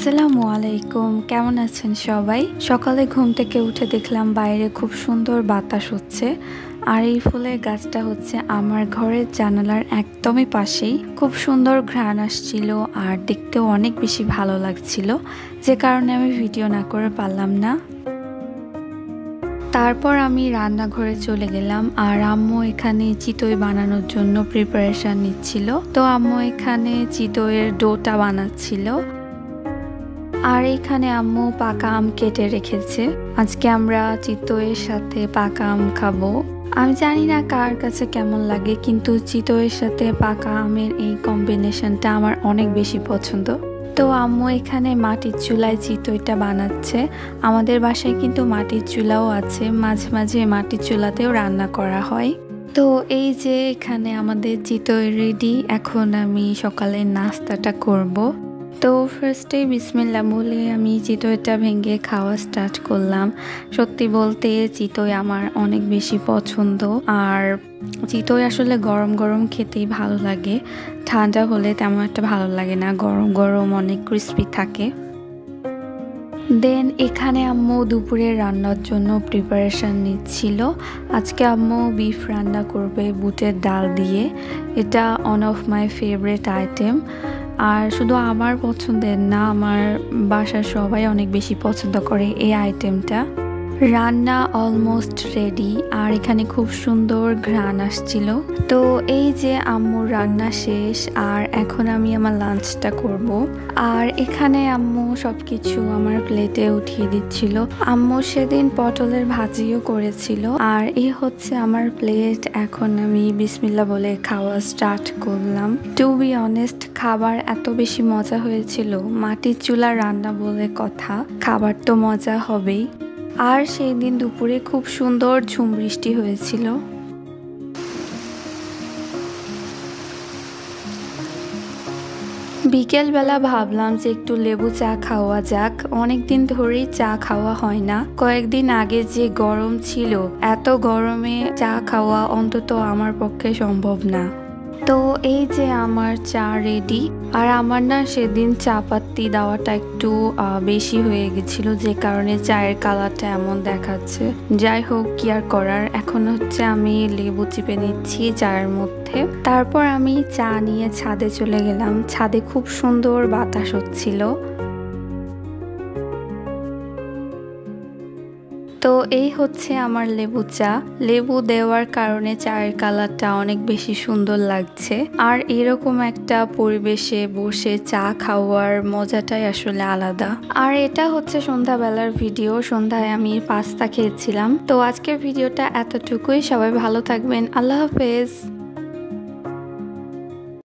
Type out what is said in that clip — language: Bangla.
আসসালামু আলাইকুম, কেমন আছেন সবাই? সকালে ঘুম থেকে উঠে দেখলাম বাইরে খুব সুন্দর বাতাস হচ্ছে। আর এই ফুলের গাছটা হচ্ছে আমার ঘরের জানালার একদমই পাশেই। খুব সুন্দর ঘ্রাণ আসছিল আর দেখতেও অনেক বেশি ভালো লাগছিল, যে কারণে আমি ভিডিও না করে পারলাম না। তারপর আমি রান্নাঘরে চলে গেলাম আর আম্মু এখানে চিতই বানানোর জন্য প্রিপারেশন নিচ্ছিল। তো আম্মু এখানে চিতইয়ের ডোটা বানাচ্ছিল। আর এখানে আম্মু পাকা আম কেটে রেখেছে। আজকে আমরা চিতইয়ের সাথে পাকা আম খাবো। আমি জানি না কার কাছে কেমন লাগে, কিন্তু চিতইয়ের সাথে পাকা আমের এই কম্বিনেশনটা আমার অনেক বেশি পছন্দ। তো আম্মু এখানে মাটির চুলায় চিতইটা বানাচ্ছে। আমাদের বাসায় কিন্তু মাটির চুলাও আছে, মাঝে মাঝে মাটির চুলাতেও রান্না করা হয়। তো এই যে এখানে আমাদের চিতই রেডি। এখন আমি সকালে নাস্তাটা করব। তো ফার্স্টে বিসমিল্লাহ বলে আমি চিতইটা ভেঙে খাওয়া স্টার্ট করলাম। সত্যি বলতে চিতই আমার অনেক বেশি পছন্দ। আর চিতই আসলে গরম গরম খেতেই ভালো লাগে, ঠান্ডা হলে তেমন একটা ভালো লাগে না। গরম গরম অনেক ক্রিস্পি থাকে। দেন এখানে আম্মু দুপুরে রান্নার জন্য প্রিপারেশন নিচ্ছিল। আজকে আম্মু বিফ রান্না করবে বুটের ডাল দিয়ে। এটা one of my favourite item. আর শুধু আমার পছন্দের না, আমার বাসার সবাই অনেক বেশি পছন্দ করে এই আইটেমটা। রান্না অলমোস্ট রেডি আর এখানে খুব সুন্দর ঘ্রাণ আসছিল। তো এই যে আম্মুর রান্না শেষ আর এখন আমি আমার লাঞ্চটা করব। আর এখানে আম্মু সবকিছু আমার প্লেটে উঠিয়ে দিচ্ছিল। আম্মু সেদিন পটলের ভাজিও করেছিল। আর এই হচ্ছে আমার প্লেট। এখন আমি বিসমিল্লাহ বলে খাওয়া স্টার্ট করলাম। টু বি অনেস্ট, খাবার এত বেশি মজা হয়েছিল। মাটির চুলা রান্না বলে কথা, খাবার তো মজা হবেই। আর সেই দিন দুপুরে খুব সুন্দর ঝুম বৃষ্টি হয়েছিল। বিকেলবেলা ভাবলাম যে একটু লেবু চা খাওয়া যাক। অনেকদিন ধরেই চা খাওয়া হয় না। কয়েকদিন আগে যে গরম ছিল, এত গরমে চা খাওয়া অন্তত আমার পক্ষে সম্ভব না। তো এই যে আমার চা রেডি। আর আমার না সেদিন চা পাত্তি দেওয়াটা একটু বেশি হয়ে গেছিল, যে কারণে চায়ের কালারটা এমন দেখাচ্ছে। যাই হোক, কি আর করার। এখন হচ্ছে আমি লেবু চিপে নিচ্ছি চায়ের মধ্যে। তারপর আমি চা নিয়ে ছাদে চলে গেলাম। ছাদে খুব সুন্দর বাতাস হচ্ছিল। তো এই হচ্ছে আমার লেবু চা। লেবু দেওয়ার কারণে চায়ের কালারটা অনেক বেশি সুন্দর লাগছে। আর এরকম একটা পরিবেশে বসে চা খাওয়ার মজাটাই আসলে আলাদা। আর এটা হচ্ছে সন্ধ্যাবেলার ভিডিও। সন্ধ্যায় আমি পাস্তা খেয়েছিলাম। তো আজকের ভিডিওটা এতটুকুই। সবাই ভালো থাকবেন। আল্লাহ হাফেজ।